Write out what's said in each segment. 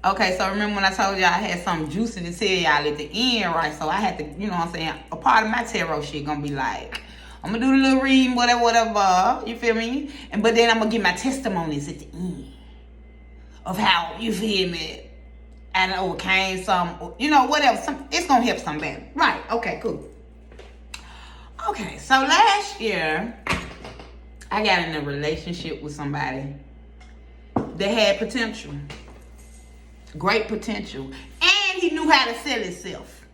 Okay, so remember when I told y'all I had something juicy to tell y'all at the end, right? So I had to, you know what I'm saying? A part of my tarot shit gonna be like, I'm gonna do the little reading, whatever, you feel me? But then I'm gonna give my testimonies at the end of how, you feel me, and overcame some, you know, whatever. It's gonna help somebody. Right, okay, cool. Okay, so last year, I got in a relationship with somebody that had potential. Great potential. And he knew how to sell himself.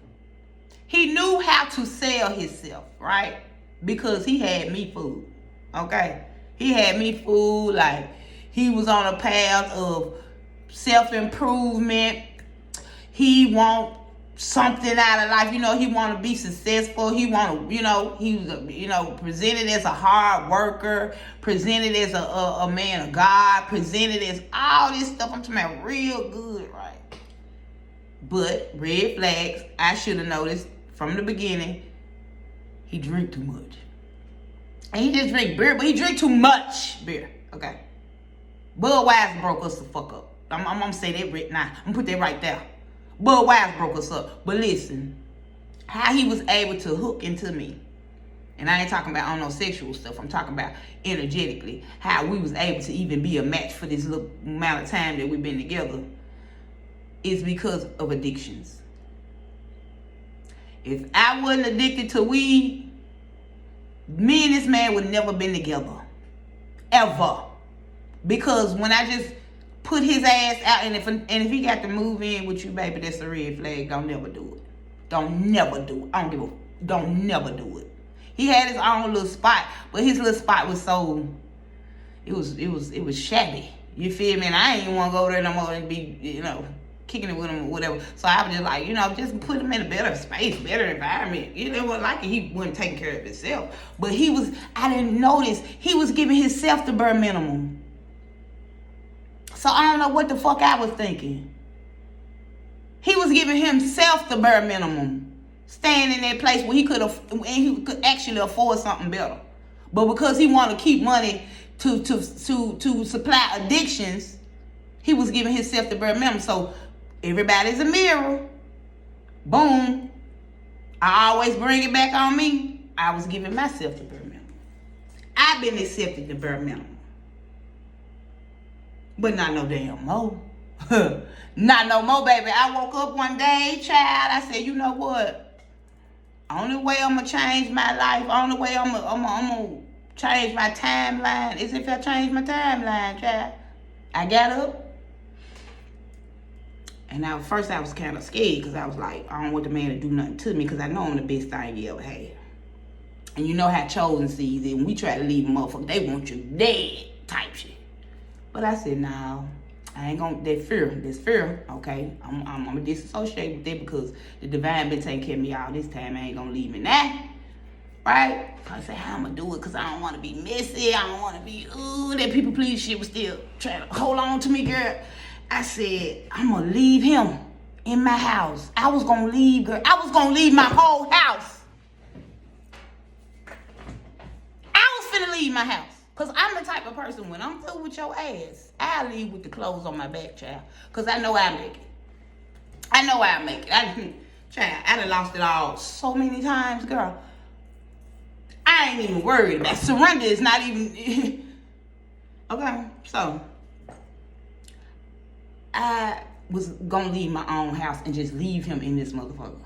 He knew how to sell himself, right? Because he had me fooled. Okay? He had me fooled. Like, he was on a path of self-improvement. He want something out of life. You know, he want to be successful. He want to, you know, he was, you know, presented as a hard worker, presented as a man of God, presented as all this stuff. I'm talking about real good, right? But red flags, I should have noticed from the beginning, he drink too much. And he just drink beer, but he drink too much beer, okay? Budweiser broke us the fuck up. I'm gonna say that right now. I'm gonna put that right there. Budweiser broke us up. But listen, how he was able to hook into me, and I ain't talking about on no sexual stuff, I'm talking about energetically, how we was able to even be a match for this little amount of time that we've been together, is because of addictions. If I wasn't addicted to weed, me and this man would have never been together. Ever. Because when I just put his ass out, and if he got to move in with you, baby, that's a red flag. Don't never do it. Don't never do it. Don't never do it. He had his own little spot, but his little spot was so, it was shabby. You feel me? And I ain't even want to go there no more and be, you know, kicking it with him or whatever. So I was just like, you know, just put him in a better space, better environment. You know what, like he wasn't taking care of himself. But I didn't notice, he was giving himself the bare minimum. So I don't know what the fuck I was thinking. He was giving himself the bare minimum, staying in that place where he could actually afford something better. But because he wanted to keep money to supply addictions, he was giving himself the bare minimum. So everybody's a mirror. Boom. I always bring it back on me. I was giving myself the bare minimum. I've been accepting the bare minimum. But not no damn more. Not no more, baby. I woke up one day, child. I said, you know what? Only way I'm going to change my life, only way I'm going to change my timeline is if I change my timeline, child. I got up. And first I was kind of scared because I was like, I don't want the man to do nothing to me because I know I'm the best thing you ever had. And you know how Chosen sees it. When we try to leave a motherfucker, they want you dead type shit. But I said, no, I ain't gonna, that's fear, okay? I'm gonna disassociate with that because the divine been taking care of me all this time. I ain't gonna leave me now, right? I said, how I'm gonna do it? Because I don't want to be messy. I don't want to be, that people please shit was still trying to hold on to me, girl. I said, I'm gonna leave him in my house. I was gonna leave, girl. I was gonna leave my whole house. I was finna leave my house. Because I'm the type of person, when I'm through with your ass, I leave with the clothes on my back, child. Because I know I'll make it. I know I'll make it. Child, I done lost it all so many times, girl. I ain't even worried about it. Surrender is not even... Okay, so... I was going to leave my own house and just leave him in this motherfucker.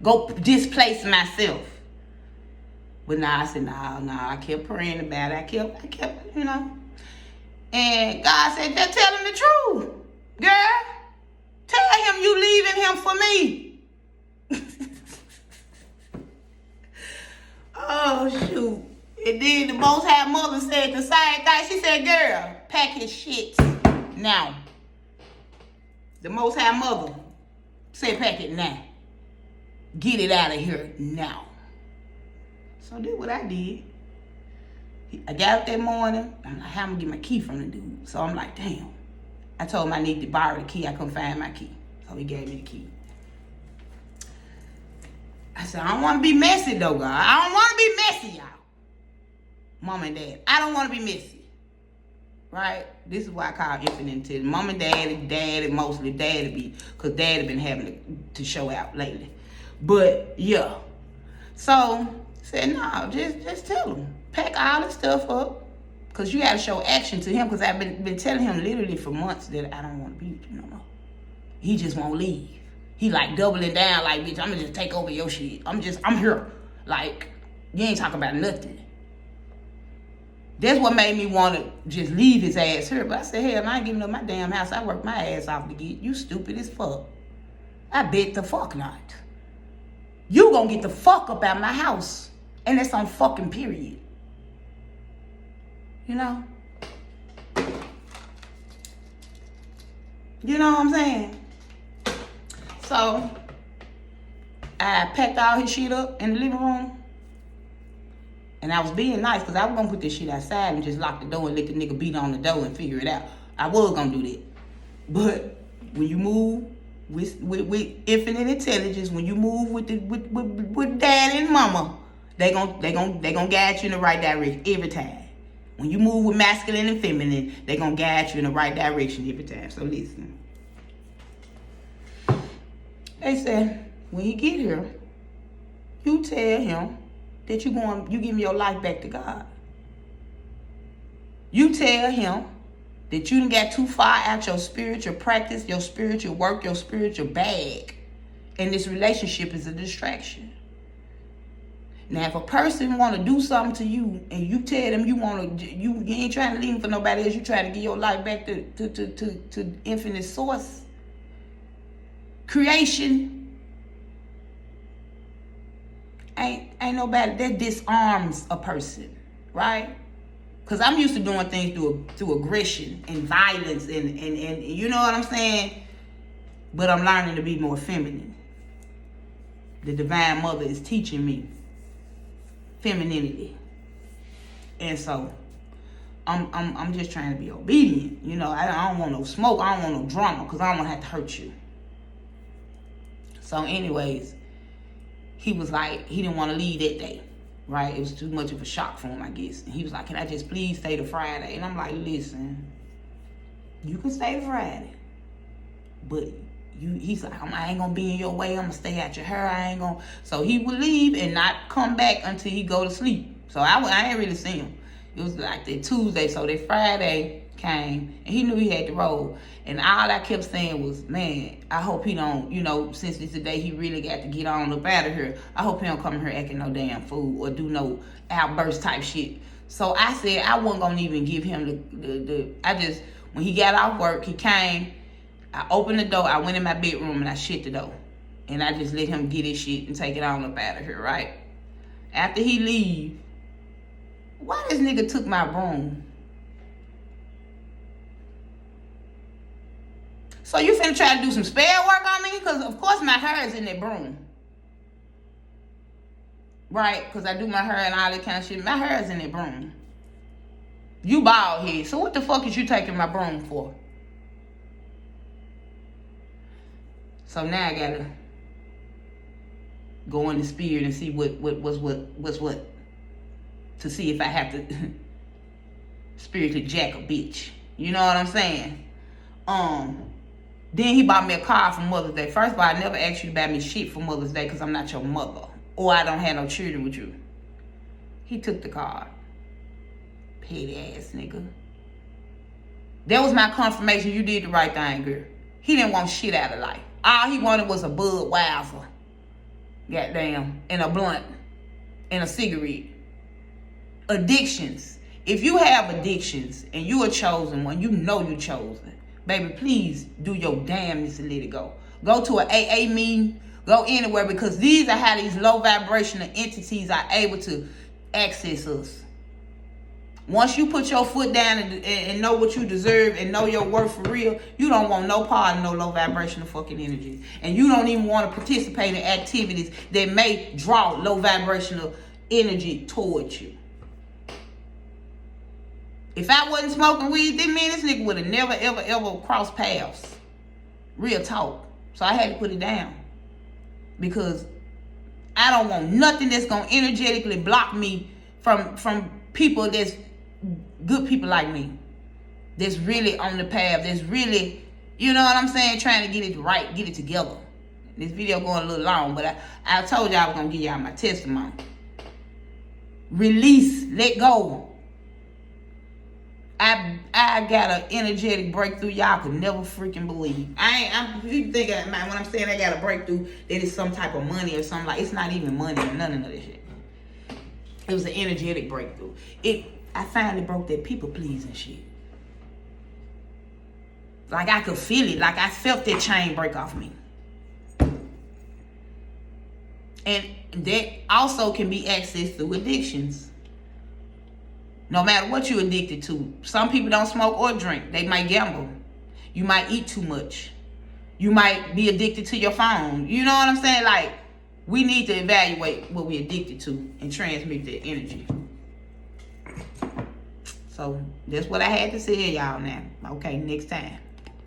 Go displace myself. But now I said, no, I kept praying about it. I kept, you know. And God said, just tell him the truth. Girl, tell him you leaving him for me. Oh, shoot. And then the Most High Mother said the same thing. She said, girl, pack his shit now. The Most High Mother said, pack it now. Get it out of here now. So I did what I did. I got up that morning. I'm like, how am I going to get my key from the dude? So I'm like, damn. I told him I need to borrow the key. I couldn't find my key. So he gave me the key. I said, I don't want to be messy though, God. I don't want to be messy, y'all. Mom and Dad, I don't want to be messy. right? This is why I call infinite intelligence. Mom and daddy, mostly daddy be, because daddy been having to show out lately. But, yeah. So, said, no, just tell him. Pack all the stuff up. Because you got to show action to him. Because I've been telling him literally for months that I don't want to be with you no more. He just won't leave. He like doubling down like, bitch, I'm going to just take over your shit. I'm here. Like, you ain't talking about nothing. That's what made me want to just leave his ass here. But I said, hell, I ain't giving up my damn house. I worked my ass off to get you stupid as fuck. I bet the fuck not. You gonna get the fuck up out my house. And that's on fucking period. You know? You know what I'm saying? So, I packed all his shit up in the living room. And I was being nice because I was going to put this shit outside and just lock the door and let the nigga beat on the door and figure it out. I was going to do that. But when you move with infinite intelligence, when you move with dad and mama, they gonna guide you in the right direction every time. When you move with masculine and feminine, they gonna guide you in the right direction every time. So listen. They said, when he get here, you tell him that you giving your life back to God. You tell him that you done got too far out your spiritual practice, your spiritual work, your spiritual bag, and this relationship is a distraction. Now, if a person want to do something to you, and you tell them you ain't trying to leave for nobody else, you trying to give your life back to infinite source, creation. Ain't nobody that disarms a person, right? Because I'm used to doing things through aggression and violence and you know what I'm saying? But I'm learning to be more feminine. The Divine Mother is teaching me femininity. And so I'm just trying to be obedient. You know, I don't want no smoke, I don't want no drama, because I don't want to have to hurt you. So anyways, he was like, he didn't want to leave that day, right? It was too much of a shock for him, I guess. And he was like, can I just please stay to Friday? And I'm like, listen, you can stay to Friday. But he's like, I ain't going to be in your way. I'm going to stay out your hair. I ain't going to. So he would leave and not come back until he go to sleep. So I ain't really see him. It was like that Tuesday. So that Friday came and he knew he had to roll. And all I kept saying was, man, I hope he don't, you know, since it's the day he really got to get on up out of here, I hope he don't come here acting no damn fool or do no outburst type shit. So I said I wasn't going to even give him when he got off work, he came, I opened the door, I went in my bedroom and I shut the door. And I just let him get his shit and take it on up out of here, right? After he leave, why this nigga took my broom? So you finna try to do some spare work on me? Because of course my hair is in that broom. Right? Because I do my hair and all that kind of shit. My hair is in that broom. You bald head. So what the fuck is you taking my broom for? So now I gotta go in the spirit and see what's what. To see if I have to spiritually jack a bitch. You know what I'm saying? Then he bought me a card for Mother's Day. First of all, I never asked you to buy me shit for Mother's Day because I'm not your mother. Or I don't have no children with you. He took the card. Petty ass nigga. That was my confirmation you did the right thing, girl. He didn't want shit out of life. All he wanted was a Budweiser. Goddamn. And a blunt. And a cigarette. Addictions. If you have addictions and you are chosen one, you know you're chosen. Baby, please do your damnness and let it go. Go to an AA meeting. Go anywhere, because these are how these low vibrational entities are able to access us. Once you put your foot down and know what you deserve and know your worth for real, you don't want no part of no low vibrational fucking energy. And you don't even want to participate in activities that may draw low vibrational energy towards you. If I wasn't smoking weed, then me and this nigga would have never, ever, ever crossed paths. Real talk. So I had to put it down. Because I don't want nothing that's going to energetically block me from people that's good people like me. that's really on the path, that's really, you know what I'm saying, trying to get it right, get it together. This video going a little long, but I told y'all I was going to give y'all my testimony. Release, let go. I got an energetic breakthrough y'all could never freaking believe. You think when I'm saying I got a breakthrough, that it's some type of money or something, like, it's not even money or none of that shit. It was an energetic breakthrough. I finally broke that people pleasing shit. Like, I could feel it. Like, I felt that chain break off me. And that also can be accessed through addictions. No matter what you're addicted to. Some people don't smoke or drink. They might gamble. You might eat too much. You might be addicted to your phone. You know what I'm saying? Like, we need to evaluate what we're addicted to and transmute that energy. So, that's what I had to say, y'all now. Okay, next time.